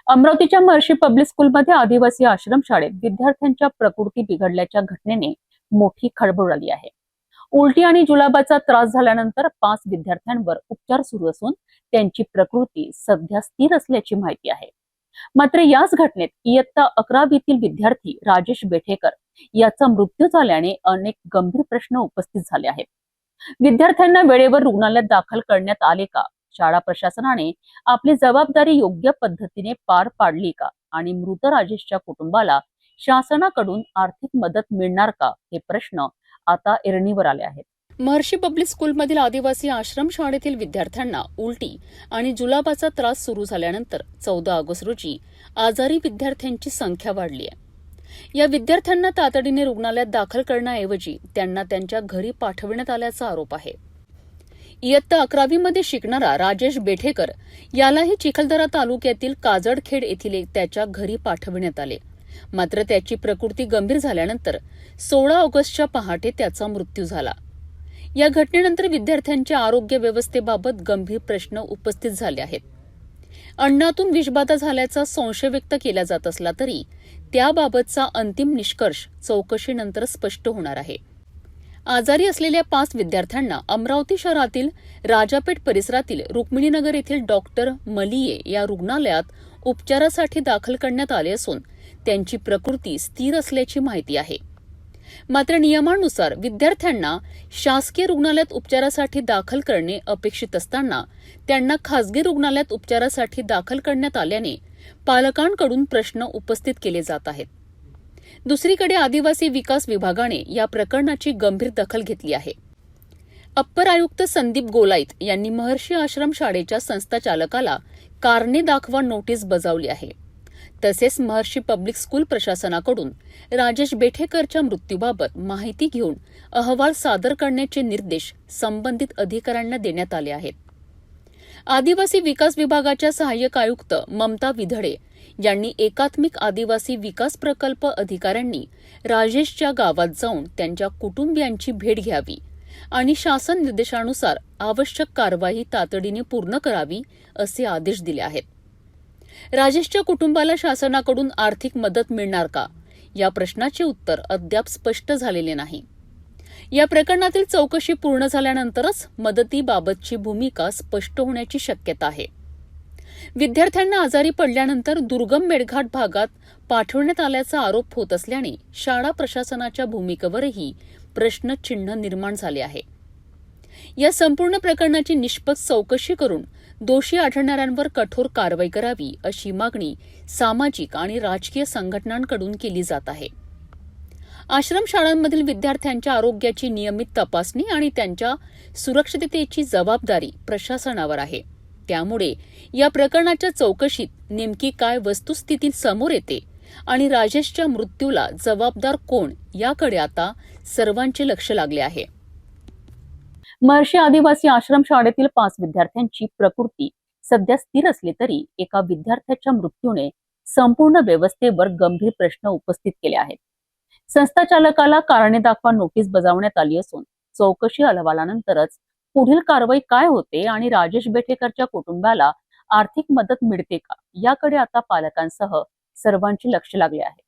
अमरावतीच्या महर्षी पब्लिक स्कूलमध्ये आदिवासी आश्रम शाळेत विद्यार्थ्यांच्या प्रकृती बिघडल्याच्या घटनेने मोठी खळबळ उडाली आहे. उलटी आणि जुलाबाचा त्रास झाल्यानंतर 5 विद्यार्थ्यांवर उपचार सुरू असून त्यांची प्रकृती सध्या स्थिर असल्याची माहिती आहे. मात्र याच घटनेत इयत्ता 11वीतील विद्यार्थी राजेश बेठेकर याचा मृत्यू झाल्याने अनेक गंभीर प्रश्न उपस्थित झाले आहेत. विद्यार्थ्यांना वेळेवर रुग्णालयात दाखल करण्यात आले का? शाळा प्रशासनाने आपली जबाबदारी योग्य पद्धतीने पार पाडली का? आणि मृत राजेशच्या कुटुंबाला शासनाकडून आर्थिक मदत मिळणार का? हे प्रश्न आता ऐरणीवर आले आहेत. महर्षी पब्लिक स्कूलमधील आदिवासी आश्रम शाळेतील विद्यार्थ्यांना उलटी आणि जुलाबाचा त्रास सुरू झाल्यानंतर 14 ऑगस्ट रोजी आजारी विद्यार्थ्यांची संख्या वाढली आहे. या विद्यार्थ्यांना तातडीने रुग्णालयात दाखल करण्याऐवजी त्यांना त्यांच्या घरी पाठविण्यात आल्याचा आरोप आहे. इयत्ता 11वीमध्ये शिकणारा राजेश बेठेकर यालाही चिखलदरा तालुक्यातील काजडखेड येथील त्याच्या घरी पाठविण्यात आले. मात्र त्याची प्रकृती गंभीर झाल्यानंतर 16 ऑगस्टच्या पहाटे त्याचा मृत्यू झाला. या घटनेनंतर विद्यार्थ्यांच्या आरोग्य व्यवस्थेबाबत गंभीर प्रश्न उपस्थित झाले आहेत. अन्नातून विषबाधा झाल्याचा संशय व्यक्त केला जात असला तरी त्याबाबतचा अंतिम निष्कर्ष चौकशीनंतर स्पष्ट होणार आहे. आजारी असलेल्या 5 विद्यार्थ्यांना अमरावती शहरातील राजापेठ परिसरातील रुक्मिणीनगर येथील डॉक्टर मलिये या रुग्णालयात उपचारासाठी दाखल करण्यात आले असून त्यांची प्रकृती स्थिर असल्याची माहिती आहे. मात्र नियमानुसार विद्यार्थ्यांना शासकीय रुग्णालयात उपचारासाठी दाखल करणे अपेक्षित असताना त्यांना खासगी रुग्णालयात उपचारासाठी दाखल करण्यात आल्याने पालकांकडून प्रश्न उपस्थित केले जात आहेत. दुसरीकडे आदिवासी विकास विभागाने या प्रकरणाची गंभीर दखल घेतली आहे. अप्पर आयुक्त संदीप गोलाईत यांनी महर्षी आश्रम शाळेच्या संस्थाचालकाला कारणे दाखवा नोटीस बजावली आहे. तसेच महर्षी पब्लिक स्कूल प्रशासनाकडून राजेश बेठेकरच्या मृत्यूबाबत माहिती घेऊन अहवाल सादर करण्याचे निर्देश संबंधित अधिकाऱ्यांना देण्यात आले आहेत. आदिवासी विकास विभागाच्या सहाय्यक आयुक्त ममता विधडे यांनी एकात्मिक आदिवासी विकास प्रकल्प अधिकाऱ्यांनी राजेशच्या गावात जाऊन त्यांच्या कुटुंबियांची भेट घ्यावी आणि शासन निर्देशानुसार आवश्यक कारवाई तातडीने पूर्ण करावी असे आदेश दिले आहेत. राजेशच्या कुटुंबाला शासनाकडून आर्थिक मदत मिळणार का या प्रश्नाचे उत्तर अद्याप स्पष्ट झालेले नाही. या प्रकरणातील चौकशी पूर्ण झाल्यानंतरच मदतीबाबतची भूमिका स्पष्ट होण्याची शक्यता आहे. विद्यार्थ्यांना आजारी पडल्यानंतर दुर्गम मेळघाट भागात पाठवण्यात आल्याचा आरोप होत असल्याने शाळा प्रशासनाच्या भूमिकेवरही प्रश्नचिन्ह निर्माण झाले आहे. या संपूर्ण प्रकरणाची निष्पक्ष चौकशी करून दोषी आढळणाऱ्यांवर कठोर कारवाई करावी अशी मागणी सामाजिक आणि राजकीय संघटनांकडून केली जात आहे. आश्रमशाळांमधील विद्यार्थ्यांच्या आरोग्याची नियमित तपासणी आणि त्यांच्या सुरक्षिततेची जबाबदारी प्रशासनावर आहे. त्यामुळे या प्रकरणाच्या चौकशीत नेमकी काय वस्तुस्थिती समोर येते आणि राजेशच्या मृत्यूला जबाबदार कोण याकडे आता सर्वांचे लक्ष लागले आहे. महर्षी आदिवासी आश्रम शाळेतील 5 विद्यार्थ्यांची प्रकृती सध्या स्थिर असली तरी एका विद्यार्थ्याच्या मृत्यूने संपूर्ण व्यवस्थेवर गंभीर प्रश्न उपस्थित केले आहेत. संस्थाचालकाला कारणे दाखवा नोटीस बजावण्यात आली असून चौकशी अहवालानंतरच पुढील कारवाई काय होते आणि राजेश बेठेकरच्या कुटुंबाला आर्थिक मदत मिळते का याकडे आता पालकांसह सर्वांचे लक्ष लागले आहे.